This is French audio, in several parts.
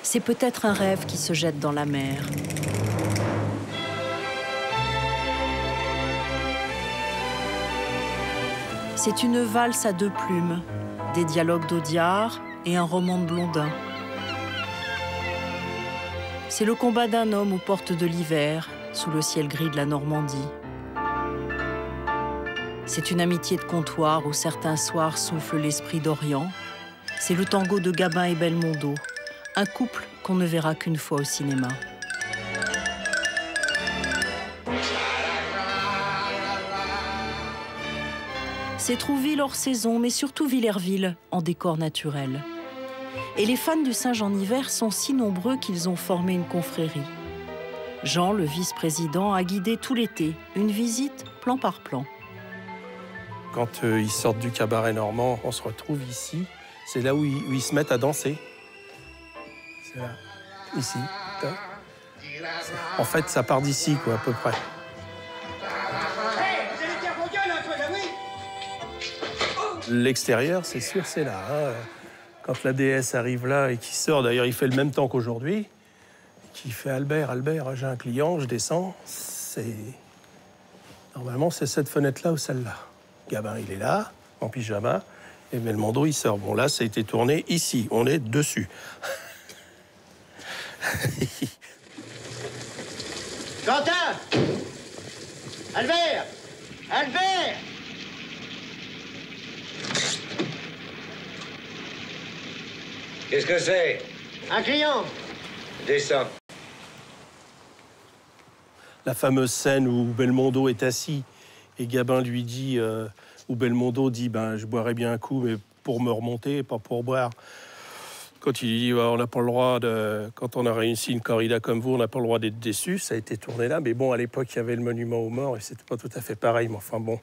C'est peut-être un rêve qui se jette dans la mer. C'est une valse à deux plumes, des dialogues d'Audiard et un roman de Blondin. C'est le combat d'un homme aux portes de l'hiver, sous le ciel gris de la Normandie. C'est une amitié de comptoir où certains soirs souffle l'esprit d'Orient. C'est le tango de Gabin et Belmondo, un couple qu'on ne verra qu'une fois au cinéma. C'est Trouville hors saison, mais surtout Villerville, en décor naturel. Et les fans du singe en hiver sont si nombreux qu'ils ont formé une confrérie. Jean, le vice-président, a guidé tout l'été, une visite plan par plan. Quand ils sortent du cabaret normand, on se retrouve ici. C'est là où ils se mettent à danser. C'est là, ici. En fait, ça part d'ici, quoi, à peu près. L'extérieur, c'est sûr, c'est là. Hein. Quand la déesse arrive là et qu'il sort, d'ailleurs, il fait le même temps qu'aujourd'hui, qui fait Albert, j'ai un client, je descends. Normalement, c'est cette fenêtre-là ou celle-là. Gabin, il est là, en pyjama, et Belmondo, il sort. Bon, là, ça a été tourné ici, on est dessus. Quentin! Albert! Albert! Qu'est-ce que c'est? Un client! Descends. La fameuse scène où Belmondo est assis et Gabin lui dit, où Belmondo dit, ben, je boirais bien un coup, mais pour me remonter, pas pour boire. Quand il dit, on n'a pas le droit de... Quand on a réussi une corrida comme vous, on n'a pas le droit d'être déçu. Ça a été tourné là. Mais bon, à l'époque, il y avait le monument aux morts et c'était pas tout à fait pareil. Mais enfin, bon.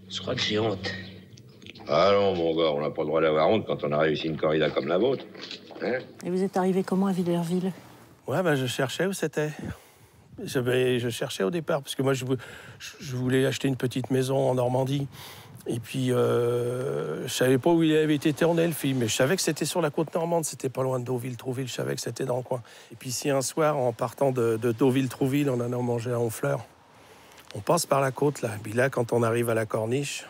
Je crois que j'ai honte. Ah non, mon gars, on n'a pas le droit d'avoir honte quand on a réussi une corrida comme la vôtre. Hein? Et vous êtes arrivé comment à Villerville? Ouais, ben, je cherchais où c'était. Je cherchais au départ, parce que moi, je voulais acheter une petite maison en Normandie. Et puis, je savais pas où il avait été tourné, le film. Mais je savais que c'était sur la côte normande, c'était pas loin de Deauville-Trouville. Je savais que c'était dans le coin. Et puis, si un soir, en partant de Deauville-Trouville, on en a mangé à Honfleur, on passe par la côte, là. Et puis là, quand on arrive à la corniche,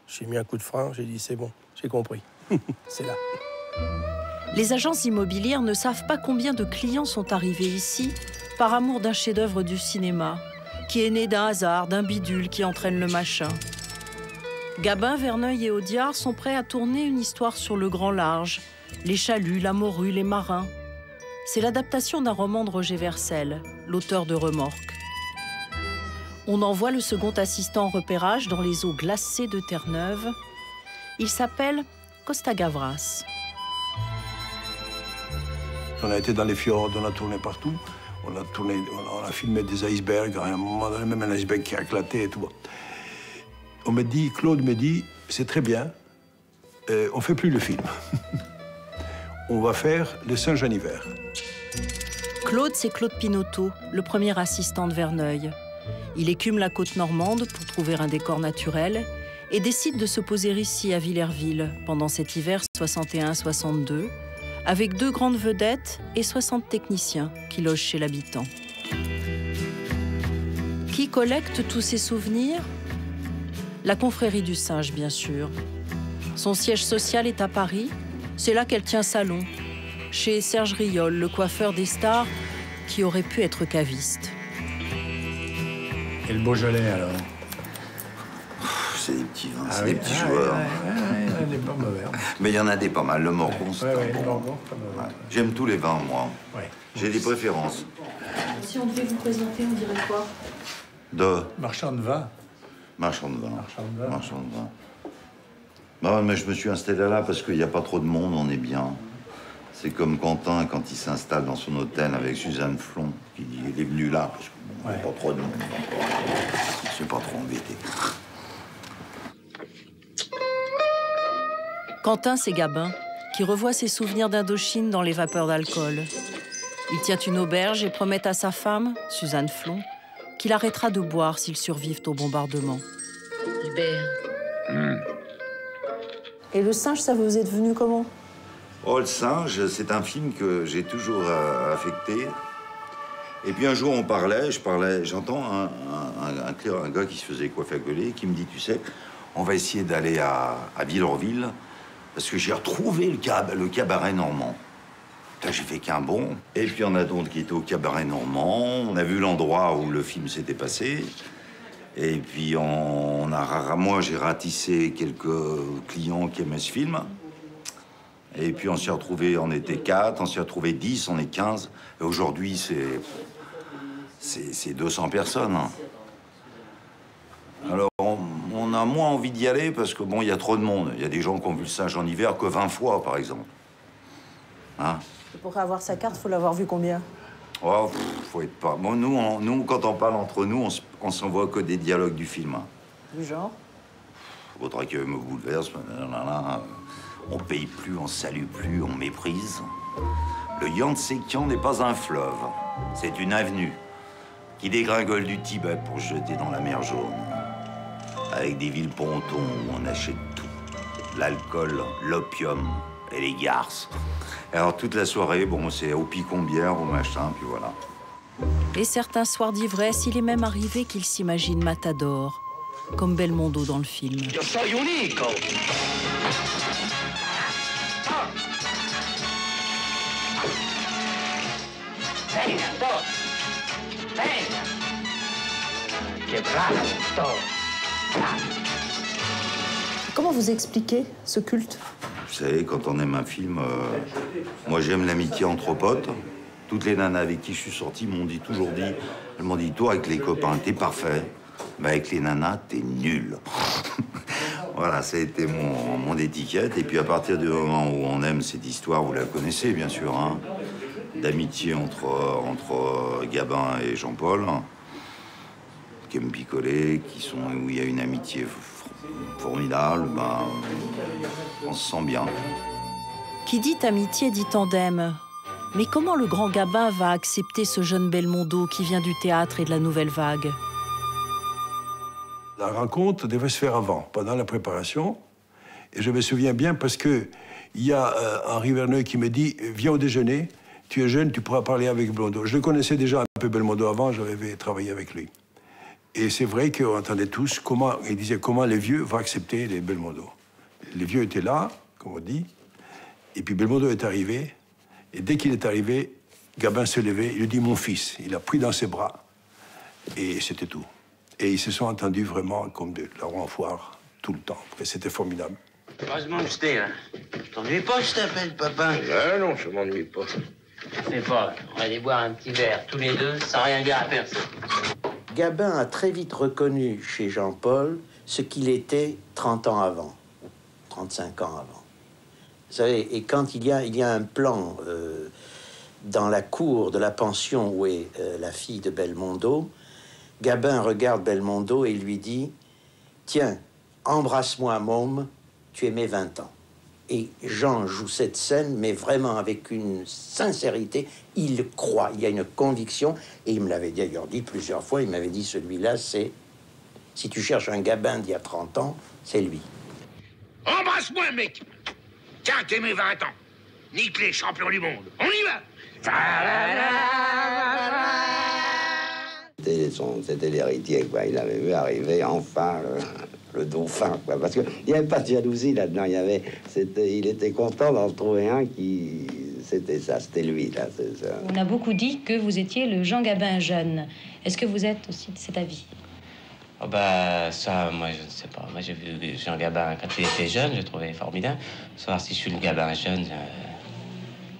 j'ai mis un coup de frein, j'ai dit, c'est bon, j'ai compris. C'est là. Les agences immobilières ne savent pas combien de clients sont arrivés ici par amour d'un chef-d'œuvre du cinéma, qui est né d'un hasard, d'un bidule qui entraîne le machin. Gabin, Verneuil et Audiard sont prêts à tourner une histoire sur le grand large, les chaluts, la morue, les marins. C'est l'adaptation d'un roman de Roger Vercel, l'auteur de Remorque. On envoie le second assistant en repérage dans les eaux glacées de Terre-Neuve. Il s'appelle Costa Gavras. On a été dans les fjords, on a tourné partout. On a filmé des icebergs, à un moment donné, même un iceberg qui a éclaté et tout. Claude me dit, c'est très bien, on fait plus le film. On va faire Les Singes en hiver. Claude, c'est Claude Pinoteau, le premier assistant de Verneuil. Il écume la côte normande pour trouver un décor naturel et décide de se poser ici à Villerville pendant cet hiver 61-62, avec 2 grandes vedettes et 60 techniciens qui logent chez l'habitant. Qui collecte tous ces souvenirs? La confrérie du singe, bien sûr. Son siège social est à Paris. C'est là qu'elle tient salon, chez Serge Riol, le coiffeur des stars, qui aurait pu être caviste. Et le Beaujolais, alors? C'est des petits vins, c'est des petits joueurs. Il n'est pas mauvais. Mais il y en a des pas mal. Le Morgon, c'est un bon. Morgon, pas mauvais. J'aime tous les vins, moi. Ouais. J'ai des préférences. Si on devait vous présenter, on dirait quoi? Marchand de vin. Marchand de vin. Marchand de vin. Marchand de vin. Bah, mais je me suis installé là parce qu'il n'y a pas trop de monde, on est bien. C'est comme Quentin quand il s'installe dans son hôtel avec Suzanne Flon, qui dit il est venu là parce qu'il n'y a pas trop de monde. Il ne s'est pas trop embêté. Quentin, c'est Gabin, qui revoit ses souvenirs d'Indochine dans les vapeurs d'alcool. Il tient une auberge et promet à sa femme, Suzanne Flon, qu'il arrêtera de boire s'ils survivent au bombardement. Albert, Et le singe, ça vous est devenu comment? Oh, le singe, c'est un film que j'ai toujours affecté. Et puis un jour, j'entends un gars qui se faisait coiffer à gueuler, qui me dit, tu sais, on va essayer d'aller à Villeurville, parce que j'ai retrouvé le cabaret normand. Là, j'ai fait qu'un bond. Et puis on a donc qui était au cabaret normand, on a vu l'endroit où le film s'était passé. Et puis moi, j'ai ratissé quelques clients qui aimaient ce film. Et puis on s'y retrouvés, on était 4, on s'y retrouvés 10, on est 15. Et aujourd'hui, c'est 200 personnes. Alors, on a moins envie d'y aller parce que, bon, il y a trop de monde. Il y a des gens qui ont vu le singe en hiver que 20 fois, par exemple. Hein? Pour avoir sa carte, faut l'avoir vu combien? Oh, faut être pas... Bon, nous, quand on parle entre nous, on s'envoie que des dialogues du film. Du genre? Votre accueil me bouleverse, on paye plus, on salue plus, on méprise. Le Yangtze-Kiang n'est pas un fleuve, c'est une avenue qui dégringole du Tibet pour se jeter dans la mer Jaune. Avec des villes pontons où on achète tout. L'alcool, l'opium et les garces. Alors toute la soirée, bon, c'est au picon-bière, au machin, puis voilà. Et certains soirs d'ivresse, il est même arrivé qu'il s'imagine Matador, comme Belmondo dans le film. Yo soy unico. Venga, dos. Venga. Que bravo. Comment vous expliquez ce culte? Vous savez, quand on aime un film, moi j'aime l'amitié entre potes. Toutes les nanas avec qui je suis sorti elles m'ont dit, toi avec les copains, t'es parfait, mais avec les nanas, t'es nul. Voilà, ça a été mon étiquette. Et puis à partir du moment où on aime cette histoire, vous la connaissez bien sûr, hein, d'amitié entre Gabin et Jean-Paul, qui aiment picoler, où il y a une amitié formidable, ben, on se sent bien. Qui dit amitié dit tandem. Mais comment le grand Gabin va accepter ce jeune Belmondo qui vient du théâtre et de la nouvelle vague? La rencontre devait se faire avant, pendant la préparation. Et je me souviens bien parce que il y a Henri Verneuil qui me dit « Viens au déjeuner, tu es jeune, tu pourras parler avec Belmondo ». Je le connaissais déjà un peu Belmondo avant, j'avais travaillé avec lui. Et c'est vrai qu'on entendait tous il disait comment les vieux vont accepter les Belmondo. Les vieux étaient là, comme on dit, et puis Belmondo est arrivé, et dès qu'il est arrivé, Gabin se levait, il lui dit « Mon fils ». Il a pris dans ses bras, et c'était tout. Et ils se sont entendus vraiment comme de la roue en foire, tout le temps. Et c'était formidable. Heureusement que j'étais là. Tu t'ennuies pas, je t'appelle, papa? Non, je m'ennuie pas. Fais pas, on va aller boire un petit verre, tous les deux, sans rien dire à personne. Gabin a très vite reconnu chez Jean-Paul ce qu'il était 30 ans avant, 35 ans avant. Vous savez, et quand il y a un plan dans la cour de la pension où est la fille de Belmondo, Gabin regarde Belmondo et lui dit « Tiens, embrasse-moi, môme, tu es mes 20 ans. » Et Jean joue cette scène, mais vraiment avec une sincérité. Il croit, il y a une conviction. Et il me l'avait d'ailleurs dit plusieurs fois. Il m'avait dit, celui-là, c'est... Si tu cherches un Gabin d'il y a 30 ans, c'est lui. Embrasse-moi, mec. Tiens, t'es mes 20 ans. Nique les champions du monde. On y va. C'était l'héritier, quoi. Il avait vu arriver, enfin... le dauphin, quoi. Parce qu'il n'y avait pas de jalousie là-dedans. Il était content d'en trouver un qui... C'était ça, c'était lui, là. Ça. On a beaucoup dit que vous étiez le Jean Gabin jeune. Est-ce que vous êtes aussi de cet avis? Oh bah, ça, moi, je ne sais pas. Moi, j'ai vu Jean Gabin quand il était jeune, je le trouvais formidable. Savoir si je suis le Gabin jeune,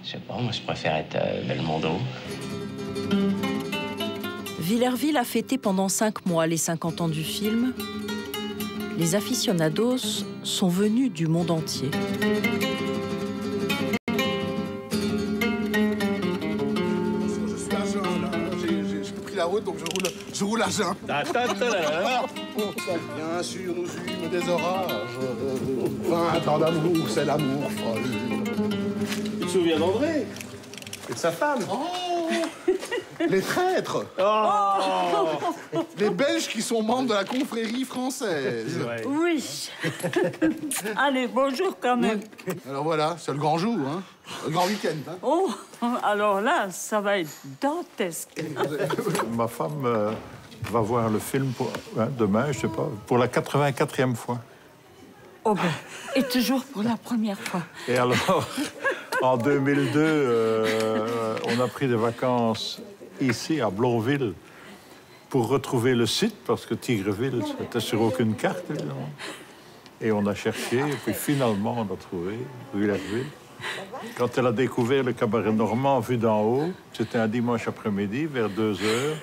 je sais pas, moi, je préfère être Belmondo. Villerville a fêté pendant 5 mois les 50 ans du film. Les aficionados sont venus du monde entier. Je suis à jeun, là. J'ai pris la route, donc je roule à jeun. Bien sûr, nous eûmes des orages. 20 ans d'amour, c'est l'amour folle. Tu te souviens d'André? Et de sa femme. Oh, Les traîtres. Oh. Les Belges qui sont membres de la confrérie française. Oui. Allez, bonjour quand même. Alors voilà, c'est le grand jour, hein. Le grand week-end. Hein. Oh, alors là, ça va être dantesque. Ma femme va voir le film demain, je sais pas, pour la 84e fois. Oh ben, et toujours pour la première fois. Et alors, en 2002, on a pris des vacances ici, à Blonville, pour retrouver le site, parce que Tigreville, c'était sur aucune carte, évidemment. Et on a cherché, et puis finalement, on a trouvé Villerville. Quand elle a découvert le cabaret normand vu d'en haut, c'était un dimanche après-midi, vers 2 heures,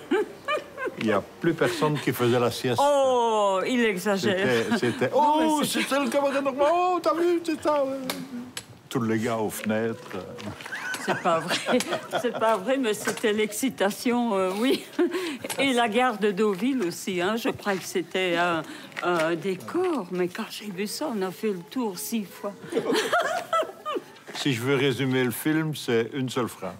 il n'y a plus personne qui faisait la sieste. Oh, il exagère. C'était oh, c'était le cabaret normand, oh, t'as vu, c'est ça. Tous les gars aux fenêtres. C'est pas vrai, mais c'était l'excitation, oui. Et la gare de Deauville aussi, hein. Je crois que c'était un décor, mais quand j'ai vu ça, on a fait le tour 6 fois. Si je veux résumer le film, c'est une seule phrase.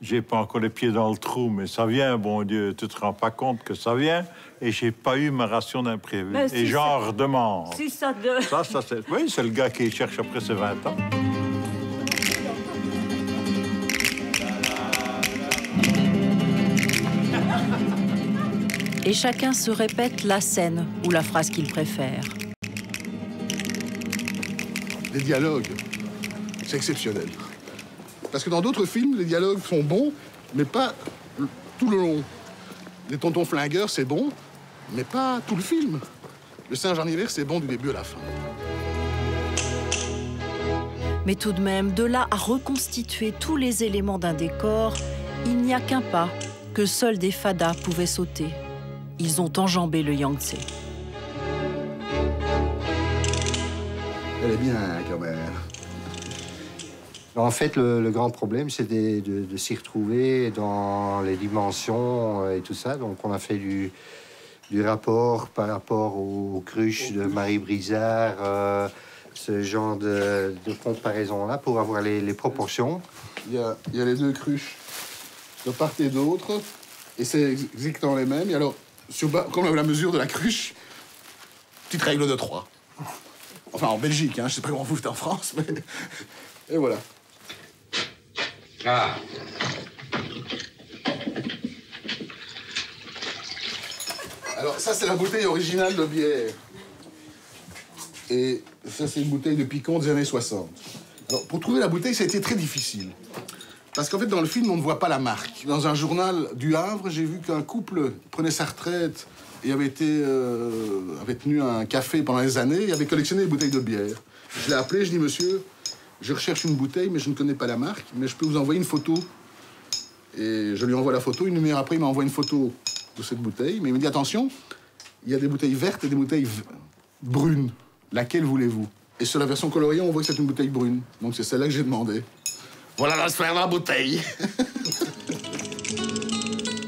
J'ai pas encore les pieds dans le trou, mais ça vient, bon Dieu, tu te rends pas compte que ça vient, et j'ai pas eu ma ration d'imprévu. Si et j'en redemande. Si ça c'est... Oui, c'est le gars qui cherche après ses 20 ans. Et chacun se répète la scène ou la phrase qu'il préfère. Les dialogues, c'est exceptionnel. Parce que dans d'autres films, les dialogues sont bons, mais pas tout le long. Les Tontons Flingueurs, c'est bon, mais pas tout le film. Le Singe en hiver, c'est bon du début à la fin. Mais tout de même, de là à reconstituer tous les éléments d'un décor, il n'y a qu'un pas que seuls des fadas pouvaient sauter. Ils ont enjambé le Yangtze. Elle est bien, quand même. En fait, le grand problème, c'était de s'y retrouver dans les dimensions et tout ça. Donc, on a fait du rapport par rapport aux cruches de Marie Brizard, ce genre de comparaison-là, pour avoir les proportions. Il y a les 2 cruches de part et d'autre, et c'est exactement les mêmes. Et alors, comme la mesure de la cruche, petite règle de 3. Enfin, en Belgique, hein, je sais pas comment vous faites en France, mais... Et voilà. Ah. Alors, ça, c'est la bouteille originale de bière. Et ça, c'est une bouteille de Picon des années 60. Alors, pour trouver la bouteille, ça a été très difficile. Parce qu'en fait, dans le film, on ne voit pas la marque. Dans un journal du Havre, j'ai vu qu'un couple prenait sa retraite et avait tenu un café pendant des années et avait collectionné des bouteilles de bière. Je l'ai appelé, je dis, monsieur, je recherche une bouteille, mais je ne connais pas la marque, mais je peux vous envoyer une photo. Et je lui envoie la photo. Une demi-heure après, il m'envoie une photo de cette bouteille. Mais il me dit, attention, il y a des bouteilles vertes et des bouteilles brunes. Laquelle voulez-vous? Et sur la version coloriée, on voit que c'est une bouteille brune. Donc c'est celle-là que j'ai demandé. Voilà la sphère de la bouteille.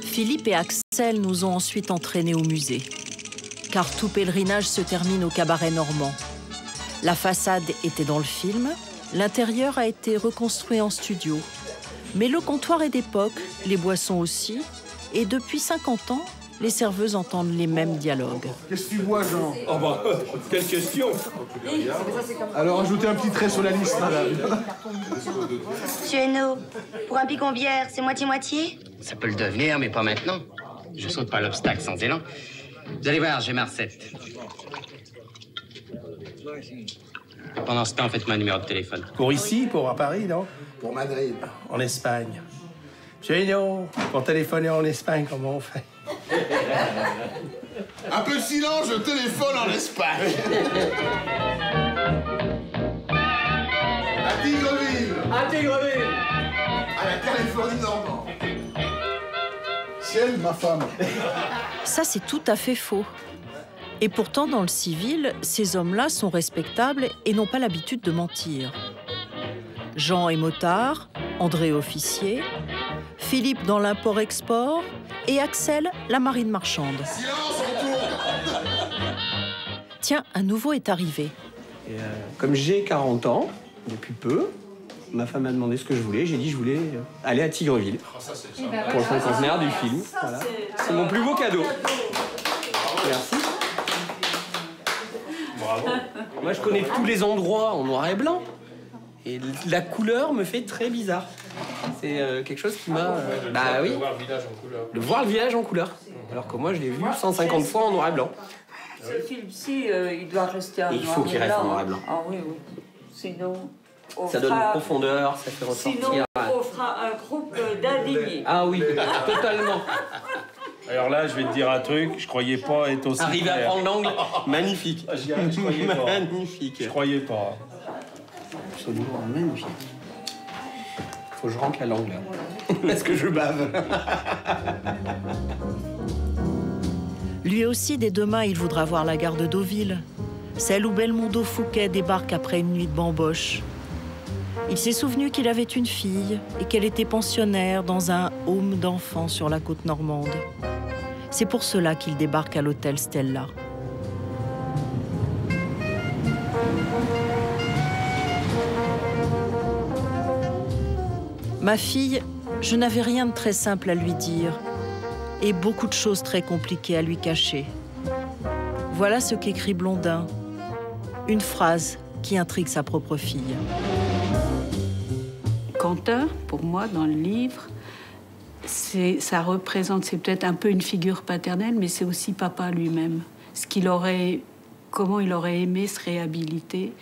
Philippe et Axel nous ont ensuite entraînés au musée. Car tout pèlerinage se termine au cabaret normand. La façade était dans le film, l'intérieur a été reconstruit en studio. Mais le comptoir est d'époque, les boissons aussi, et depuis 50 ans, les serveuses entendent les mêmes dialogues. Qu'est-ce que tu bois, Jean? Oh bah, quelle question! Alors, ajoutez un petit trait sur la liste, madame. Monsieur Hainaut, pour un picon bière, c'est moitié-moitié? Ça peut le devenir, mais pas maintenant. Je saute pas l'obstacle sans élan. Vous allez voir, j'ai ma recette. Pendant ce temps, faites-moi un numéro de téléphone. Pour ici, pour à Paris, non? Pour Madrid. En Espagne. Génial. Pour téléphoner en Espagne, comment on fait? Un peu de silence, je téléphone en Espagne. À Tigreville. À Tigreville. À la Californie normande. Ciel, ma femme. Ça, c'est tout à fait faux. Et pourtant, dans le civil, ces hommes-là sont respectables et n'ont pas l'habitude de mentir. Jean est motard, André officier, Philippe dans l'import-export et Axel, la marine marchande. Silence, on tourne. Tiens, un nouveau est arrivé. Et comme j'ai 40 ans, depuis peu, Ma femme m'a demandé ce que je voulais. J'ai dit je voulais aller à Tigreville pour le cinquantenaire du film. Voilà. C'est mon plus beau cadeau. Merci. Bravo. Moi, je connais tous les endroits en noir et blanc. Et la couleur me fait très bizarre. C'est quelque chose qui m'a... bah oui. De voir le village en couleur. Alors que moi, je l'ai vu 150 fois en noir et blanc. Ce film-ci, il doit rester en noir et blanc. Il faut qu'il reste en noir et blanc. Ah oui, oui. Sinon... Ça donne une profondeur, ça fait ressortir... Sinon, on fera un groupe d'indignés. Ah oui, totalement. Alors là, je vais te dire un truc, je croyais pas être aussi Arriver à prendre l'angle, magnifique. Je croyais pas. Magnifique. Je croyais pas. Absolument magnifique. Faut que je rentre la langue, là. Parce que je bave. Lui aussi, dès demain, il voudra voir la gare de Deauville, celle où Belmondo Fouquet débarque après une nuit de bamboche. Il s'est souvenu qu'il avait une fille et qu'elle était pensionnaire dans un home d'enfants sur la côte normande. C'est pour cela qu'il débarque à l'hôtel Stella. Ma fille, je n'avais rien de très simple à lui dire et beaucoup de choses très compliquées à lui cacher. Voilà ce qu'écrit Blondin, une phrase qui intrigue sa propre fille. Quentin, pour moi, dans le livre, ça représente, c'est peut-être un peu une figure paternelle, mais c'est aussi papa lui-même. Comment il aurait aimé se réhabiliter.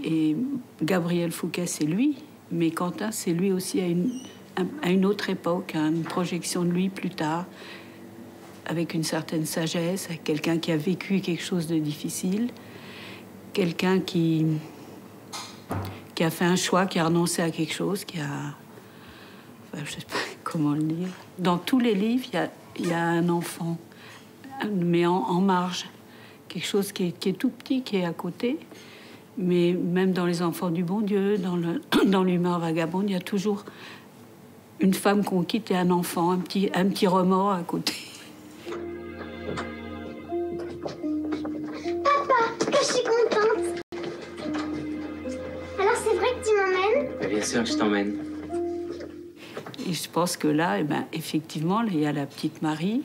Et Gabriel Fouquet, c'est lui, mais Quentin, c'est lui aussi à une autre époque, à une projection de lui plus tard, avec une certaine sagesse, avec quelqu'un qui a vécu quelque chose de difficile, quelqu'un qui a fait un choix, qui a renoncé à quelque chose, qui a... Enfin, je sais pas comment le dire. Dans tous les livres, il y a un enfant, mais en marge. Quelque chose qui est tout petit, qui est à côté. Mais même dans Les Enfants du Bon Dieu, dans l'Humeur vagabonde, il y a toujours une femme qu'on quitte et un enfant, un petit remords à côté. Papa, que je suis contente. Alors c'est vrai que tu m'emmènes? Bien sûr que je t'emmène. Et je pense que là, effectivement, il y a la petite Marie,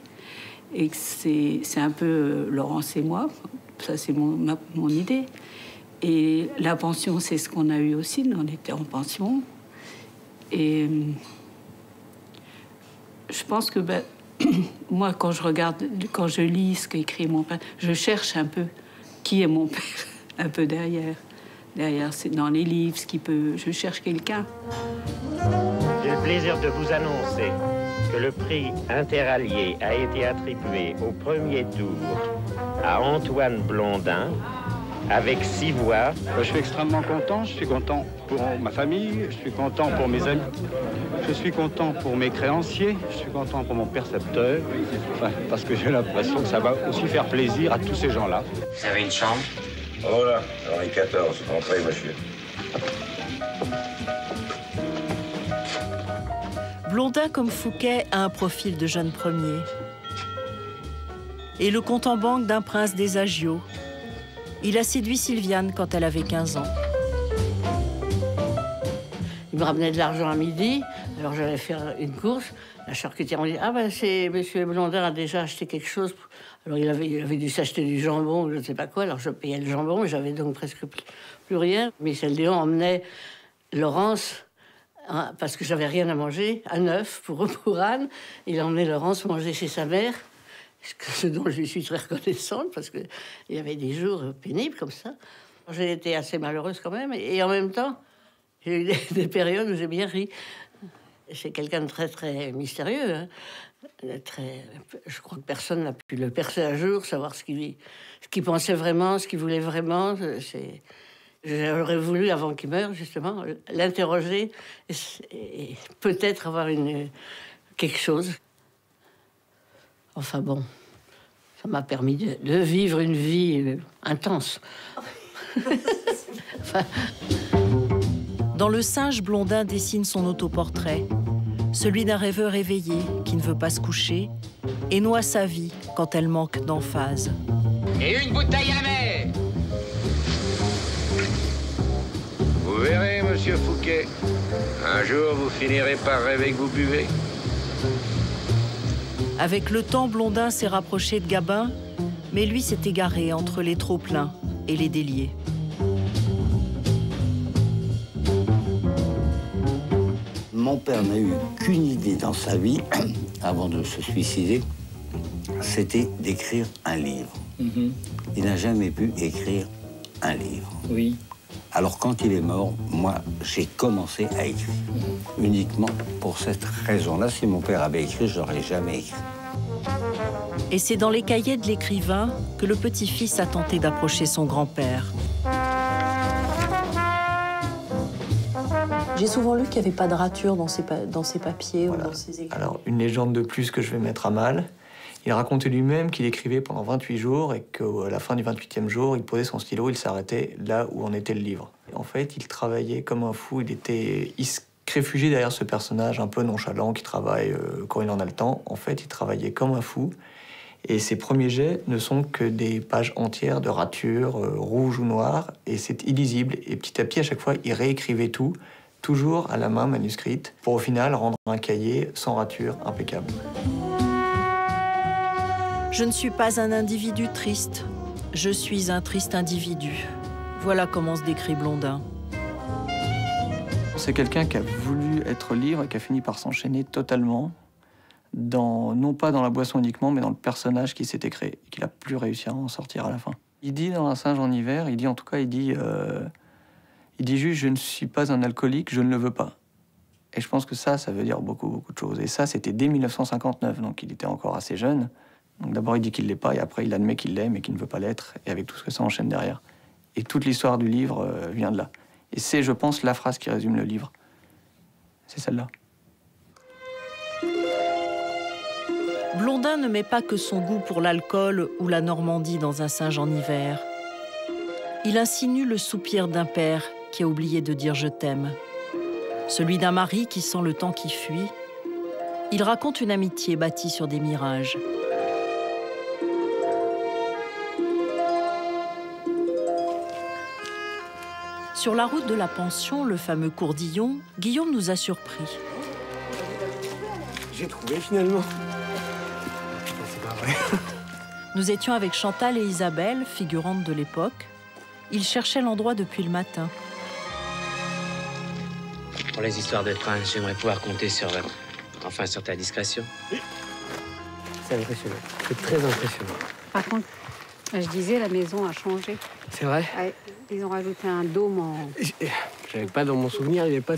et que c'est un peu Laurence et moi. Ça, c'est mon idée. Et la pension, c'est ce qu'on a eu aussi. On était en pension. Et je pense que moi, quand je lis ce qu'écrit mon père, je cherche un peu qui est mon père, un peu derrière. Derrière, c'est dans les livres, je cherche quelqu'un. J'ai le plaisir de vous annoncer que le prix interallié a été attribué au premier tour à Antoine Blondin, avec 6 voix. Je suis extrêmement content. Je suis content pour ma famille, je suis content pour mes amis, je suis content pour mes créanciers, je suis content pour mon percepteur, parce que j'ai l'impression que ça va aussi faire plaisir à tous ces gens-là. Vous avez une chambre? Oh là, Henri XIV, entrez, monsieur. Blondin, comme Fouquet, a un profil de jeune premier. Et le compte en banque d'un prince des agios. Il a séduit Sylviane quand elle avait 15 ans. Il me ramenait de l'argent à midi, alors j'allais faire une course. La charcutière me dit « Ah ben, monsieur Blondin a déjà acheté quelque chose. » Alors il avait dû s'acheter du jambon, je ne sais pas quoi, alors je payais le jambon, mais j'avais donc presque plus rien. Michel Léon emmenait Laurence, parce que j'avais rien à manger, à Neuf, pour Anne. Il emmenait Laurence manger chez sa mère, ce dont je lui suis très reconnaissante, parce qu'il y avait des jours pénibles comme ça. J'ai été assez malheureuse quand même, et en même temps, j'ai eu des périodes où j'ai bien ri. C'est quelqu'un de très, très mystérieux. Hein. Je crois que personne n'a pu le percer un jour, savoir ce qu'il pensait vraiment, ce qu'il voulait vraiment. J'aurais voulu, avant qu'il meure, justement, l'interroger et peut-être avoir quelque chose. Enfin bon, ça m'a permis de vivre une vie intense. Enfin... Dans Le Singe, Blondin dessine son autoportrait, celui d'un rêveur éveillé qui ne veut pas se coucher et noie sa vie quand elle manque d'emphase. Et une bouteille à la mer. Vous verrez, monsieur Fouquet. quai. Un jour, vous finirez par rêver que vous buvez. Avec le temps, Blondin s'est rapproché de Gabin, mais lui s'est égaré entre les trop-pleins et les déliés. Mon père n'a eu qu'une idée dans sa vie, avant de se suicider, c'était d'écrire un livre. Il n'a jamais pu écrire un livre. Oui. Alors quand il est mort, moi, j'ai commencé à écrire. Uniquement pour cette raison-là. Si mon père avait écrit, je n'aurais jamais écrit. Et c'est dans les cahiers de l'écrivain que le petit-fils a tenté d'approcher son grand-père. J'ai souvent lu qu'il n'y avait pas de rature dans ses papiers ou dans ses écrits. Alors, une légende de plus que je vais mettre à mal. Il racontait lui-même qu'il écrivait pendant 28 jours et qu'à la fin du 28e jour, il posait son stylo, il s'arrêtait là où en était le livre. En fait, il travaillait comme un fou. Il se réfugiait derrière ce personnage un peu nonchalant qui travaille quand il en a le temps. En fait, il travaillait comme un fou. Et ses premiers jets ne sont que des pages entières de ratures, rouges ou noires, et c'est illisible. Et petit à petit, à chaque fois, il réécrivait tout, toujours à la main manuscrite, pour au final rendre un cahier sans rature, impeccable. Je ne suis pas un individu triste, je suis un triste individu. Voilà comment se décrit Blondin. C'est quelqu'un qui a voulu être libre et qui a fini par s'enchaîner totalement, non pas dans la boisson uniquement, mais dans le personnage qui s'était créé, et qu'il n'a plus réussi à en sortir à la fin. Il dit dans Un singe en hiver, il dit juste « je ne suis pas un alcoolique, je ne le veux pas ». Et je pense que ça veut dire beaucoup, beaucoup de choses. Et ça, c'était dès 1959, donc il était encore assez jeune. Donc d'abord, il dit qu'il ne l'est pas, et après, il admet qu'il l'est, mais qu'il ne veut pas l'être, et avec tout ce que ça enchaîne derrière. Et toute l'histoire du livre vient de là. Et c'est, je pense, la phrase qui résume le livre. C'est celle-là. Blondin ne met pas que son goût pour l'alcool ou la Normandie dans Un singe en hiver. Il insinue le soupir d'un père qui a oublié de dire « je t'aime », celui d'un mari qui sent le temps qui fuit. Il raconte une amitié bâtie sur des mirages. Sur la route de la pension, le fameux Courdillon, Guillaume nous a surpris. J'ai trouvé finalement. C'est pas vrai. Nous étions avec Chantal et Isabelle, figurantes de l'époque. Ils cherchaient l'endroit depuis le matin. Pour les histoires de train, j'aimerais pouvoir compter sur ta discrétion. C'est impressionnant. C'est très impressionnant. Par contre, je disais, la maison a changé. C'est vrai? Ouais, ils ont rajouté un dôme en... J'avais pas dans mon souvenir, il n'y avait pas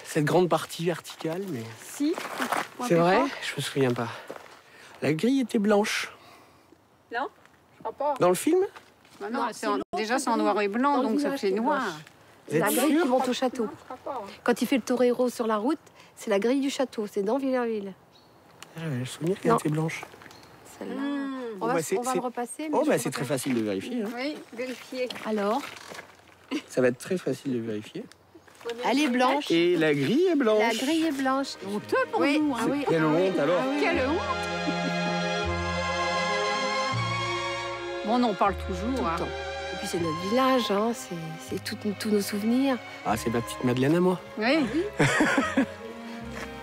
cette grande partie verticale, mais... Si. C'est vrai? Je me souviens pas. La grille était blanche. Non, je crois pas. Dans le film? Bah non, déjà c'est en noir et blanc, donc ça fait noir. C'est la grille qui monte au château. Quand il fait le torero sur la route, c'est la grille du château, c'est dans Villerville. J'avais le souvenir qu'elle était blanche. Celle-là. On va le repasser. Oh, bah c'est très facile de vérifier. Hein. Oui, vérifier. Alors? Ça va être très facile de vérifier. Elle est blanche. Et la grille est blanche. La grille est blanche. Honteux pour nous. Ah oui. Quelle honte alors. Quelle honte. Bon, on en parle toujours. Hein. Et puis c'est notre village, hein. C'est tous nos souvenirs. Ah, c'est ma petite Madeleine à moi. Oui.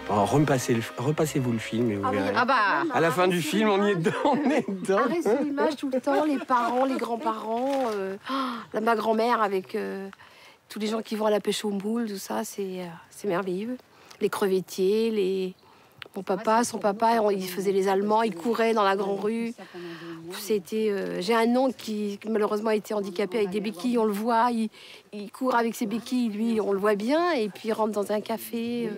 Bon, repassez-vous le film et vous verrez. Ah bah. À la fin du film, on y est dedans, on est dedans. Arrêtez l'image tout le temps, les parents, les grands-parents, ma grand-mère avec tous les gens qui vont à la pêche aux moules, tout ça, c'est merveilleux. Les crevettiers, mon papa, son papa, il faisait les Allemands, il courait dans la grande rue. J'ai un oncle qui malheureusement a été handicapé avec des béquilles, on le voit, il court avec ses béquilles, lui, on le voit bien, et puis il rentre dans un café.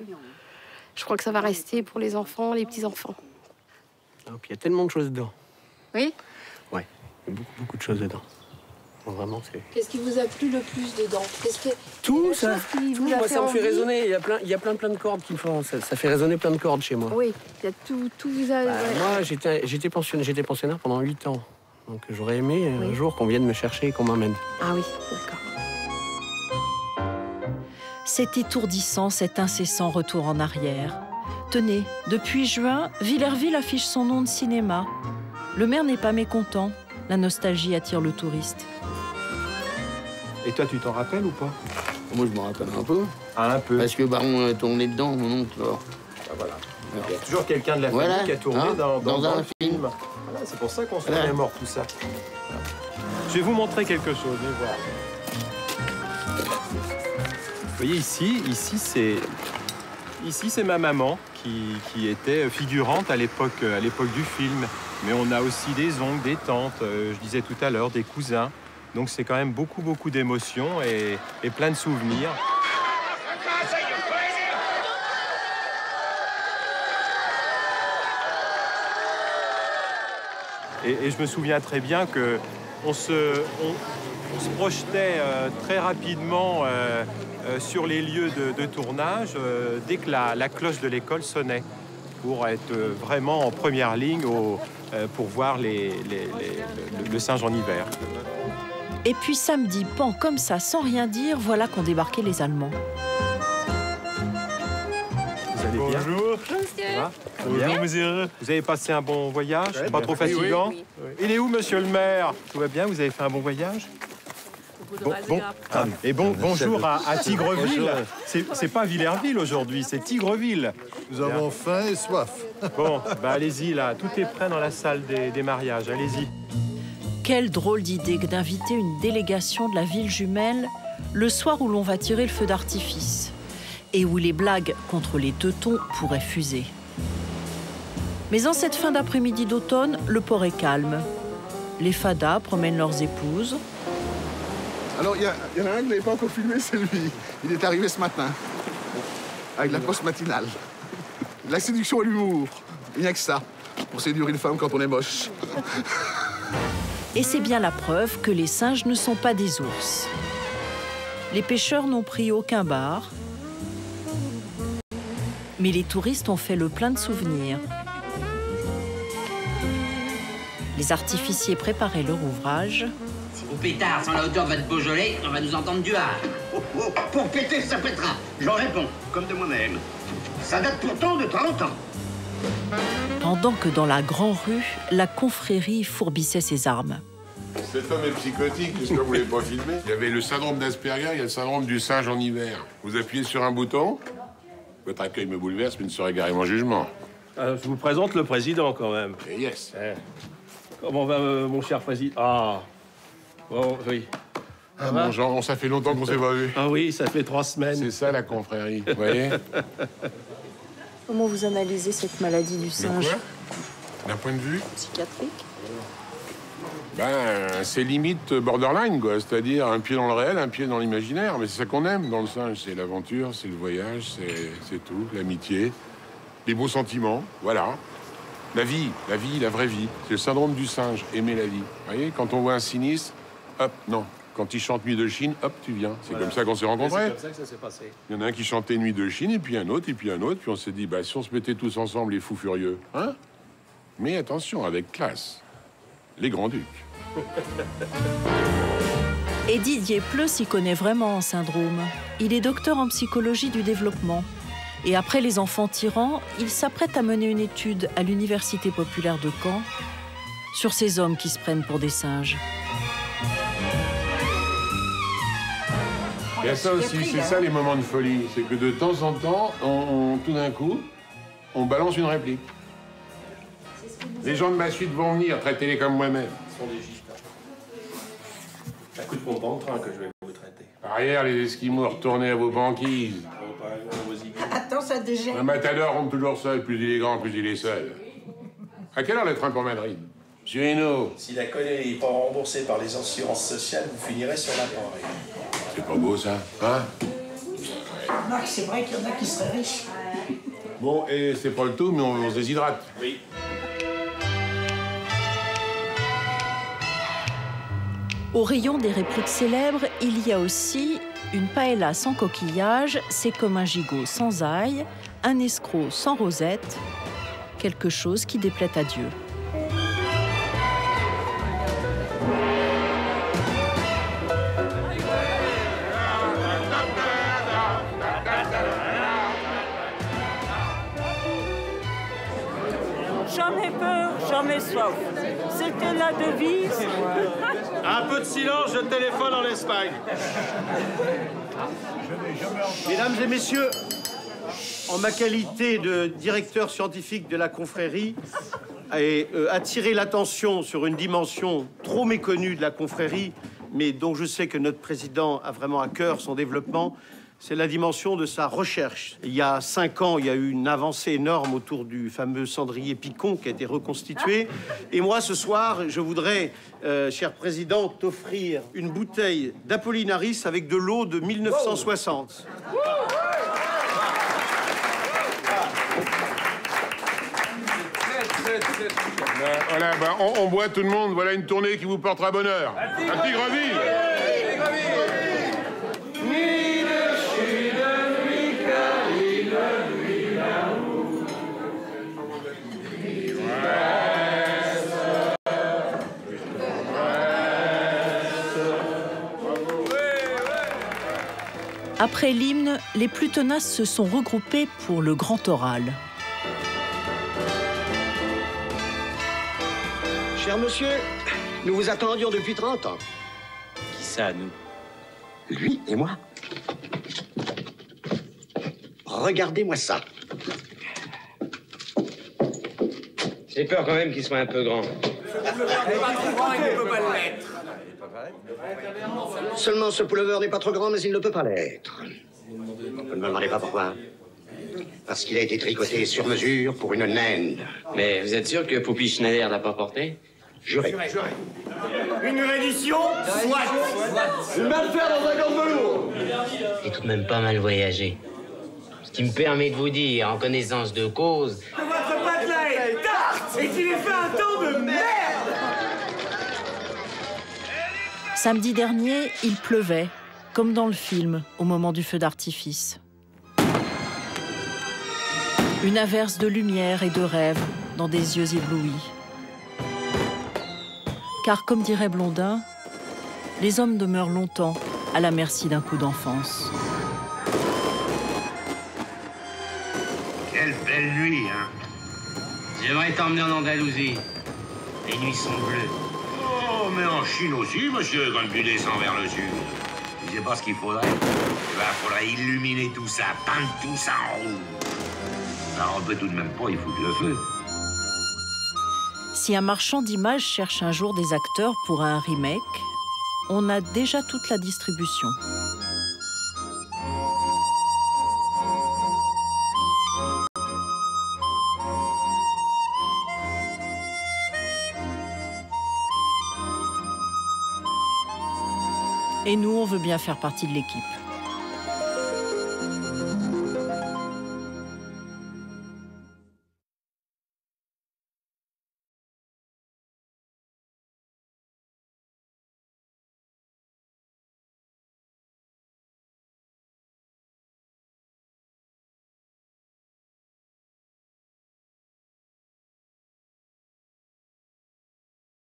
Je crois que ça va rester pour les enfants, les petits-enfants. Et puis il y a tellement de choses dedans. Oui? Ouais, il y a beaucoup de choses dedans. Bon, vraiment, c'est... Qu'est-ce qui vous a plu le plus dedans? Tout ça, moi ça me fait résonner. Il y a plein de cordes qui me font... Ça fait résonner plein de cordes chez moi. Oui, il y a tout vous a... Moi, j'étais pensionnaire pendant 8 ans. Donc j'aurais aimé un jour qu'on vienne me chercher et qu'on m'emmène. Ah oui, d'accord. C'est étourdissant, cet incessant retour en arrière. Tenez, depuis juin, Villerville affiche son nom de cinéma. Le maire n'est pas mécontent. La nostalgie attire le touriste. Et toi, tu t'en rappelles ou pas? Moi, je m'en rappelle un peu. Ah, un peu. Parce que Baron a tourné dedans, mon oncle. Alors. Ah, voilà. Il y a toujours quelqu'un de la famille qui a tourné dans un film. Voilà, c'est pour ça qu'on se remémore tout ça. Voilà. Je vais vous montrer quelque chose, venez voir. Vous voyez ici c'est ma maman qui était figurante à l'époque du film. Mais on a aussi des oncles, des tantes, je disais tout à l'heure, des cousins. Donc c'est quand même beaucoup d'émotions et plein de souvenirs. Et je me souviens très bien qu'on se projetait très rapidement sur les lieux de tournage dès que la cloche de l'école sonnait, pour être vraiment en première ligne pour voir le singe en hiver. Et puis samedi, pan comme ça, sans rien dire, voilà qu'ont débarqué les Allemands. Vous allez bien? Bonjour. Bonjour, monsieur. Vous avez passé un bon voyage? Pas trop fatigant? Oui. Il est où, monsieur le maire? Tout va bien? Vous avez fait un bon voyage? Bonjour à Tigreville. C'est pas Villerville aujourd'hui, c'est Tigreville. Nous avons faim et soif. Bon, allez-y, là. Tout est prêt dans la salle des mariages. Allez-y. Quelle drôle d'idée que d'inviter une délégation de la ville jumelle le soir où l'on va tirer le feu d'artifice et où les blagues contre les teutons pourraient fuser. Mais en cette fin d'après-midi d'automne, le port est calme. Les fadas promènent leurs épouses. Alors, il y en a un que vous n'avez pas encore filmé, c'est lui. Il est arrivé ce matin, avec la poste matinale. La séduction et l'humour. Il n'y a que ça, pour séduire une femme quand on est moche. Et c'est bien la preuve que les singes ne sont pas des ours. Les pêcheurs n'ont pris aucun bar, mais les touristes ont fait le plein de souvenirs. Les artificiers préparaient leur ouvrage. Au pétard, sans la hauteur de votre Beaujolais, on va nous entendre du art. Pour péter, ça pètera. J'en réponds, comme de moi-même. Ça date pourtant de 30 ans. Pendant que dans la grande rue, la confrérie fourbissait ses armes. Cet homme est psychotique, qu'est-ce que vous voulez pas filmer? Il y avait le syndrome d'Asperger, il y a le syndrome du singe en hiver. Vous appuyez sur un bouton, votre accueil me bouleverse, mais ne saurait garer mon jugement. Je vous présente le président, quand même. Et yes. Comment va, mon cher président? Ah, bon, oui. Ah bon, Jean, ça fait longtemps qu'on s'est pas vu. Ah oui, ça fait 3 semaines. C'est ça, la confrérie, vous voyez? Comment vous analysez cette maladie du singe? D'un point de vue psychiatrique? C'est limite borderline, quoi. C'est-à-dire un pied dans le réel, un pied dans l'imaginaire. Mais c'est ça qu'on aime dans le singe. C'est l'aventure, c'est le voyage, c'est tout. L'amitié, les beaux sentiments, voilà. La vie, la vraie vie. C'est le syndrome du singe, aimer la vie. Vous voyez, quand on voit un sinistre, hop, non. Quand il chante Nuit de Chine, hop, tu viens. C'est comme ça qu'on s'est rencontrés. C'est comme ça que ça s'est passé. Il y en a un qui chantait Nuit de Chine, et puis un autre, et puis un autre. Puis on s'est dit, si on se mettait tous ensemble, les fous furieux, hein? Mais attention, avec classe. Les Grands-Ducs. Et Didier Pleu s'y connaît vraiment en syndrome. Il est docteur en psychologie du développement. Et après les enfants tyrans, il s'apprête à mener une étude à l'Université populaire de Caen sur ces hommes qui se prennent pour des singes. Il y a ça aussi, c'est ça les moments de folie. C'est que de temps en temps, tout d'un coup, on balance une réplique. Les gens de ma suite vont venir, traitez-les comme moi-même. Ce sont des gifles. Un coup de pompe en train que je vais vous traiter. Arrière, les Esquimaux, retournez à vos banquises. Attends, ça dégèle. Un matador rentre toujours seul. Plus il est grand, plus il est seul. À quelle heure le train pour Madrid? Monsieur Hainaut. Si la connerie n'est pas remboursée par les assurances sociales, vous finirez sur la parée. C'est pas beau, ça, hein? Marc, c'est vrai qu'il y en a qui seraient riches. Bon, et c'est pas le tout, mais on se déshydrate. Oui. Au rayon des répliques célèbres, il y a aussi une paella sans coquillage, c'est comme un gigot sans ail, un escroc sans rosette, quelque chose qui déplaît à Dieu. Jamais peur, jamais soif. C'était la devise. Un peu de silence, je téléphone en Espagne. Mesdames et messieurs, en ma qualité de directeur scientifique de la confrérie, et attirer l'attention sur une dimension trop méconnue de la confrérie, mais dont je sais que notre président a vraiment à cœur son développement, c'est la dimension de sa recherche. Il y a 5 ans, il y a eu une avancée énorme autour du fameux cendrier Picon qui a été reconstitué. Et moi, ce soir, je voudrais, cher président, t'offrir une bouteille d'Apollinaris avec de l'eau de 1960. Voilà, bah, on boit tout le monde. Voilà une tournée qui vous portera bonheur. Un petit Greville. Après l'hymne, les plus tenaces se sont regroupés pour le grand oral. Cher monsieur, nous vous attendions depuis 30 ans. Qui ça, nous? Lui et moi. Regardez-moi ça. J'ai peur quand même qu'il soit un peu grand. Seulement, ce pullover n'est pas trop grand, mais il ne peut pas l'être. Vous ne me demandez pas pourquoi. Parce qu'il a été tricoté sur mesure pour une naine. Mais vous êtes sûr que Poupie Schneider l'a pas porté? Juré. Une réédition? Soit. Une balle de fer dans un gant de velours. J'ai tout de même pas mal voyagé. Ce qui me permet de vous dire, en connaissance de cause... Que votre patelin est tarte et qu'il ait fait un temps de merde! Samedi dernier, il pleuvait, comme dans le film, au moment du feu d'artifice. Une averse de lumière et de rêve dans des yeux éblouis. Car, comme dirait Blondin, les hommes demeurent longtemps à la merci d'un coup d'enfance. Quelle belle nuit, hein? J'aimerais t'emmener en Andalousie. Les nuits sont bleues. Oh, mais en Chine aussi, monsieur, quand tu descends vers le sud. Tu sais pas ce qu'il faudrait? Eh ben, faudrait illuminer tout ça, peindre tout ça en rouge. Alors, on peut tout de même pas y foutre le feu. Si un marchand d'images cherche un jour des acteurs pour un remake, on a déjà toute la distribution. Et nous, on veut bien faire partie de l'équipe.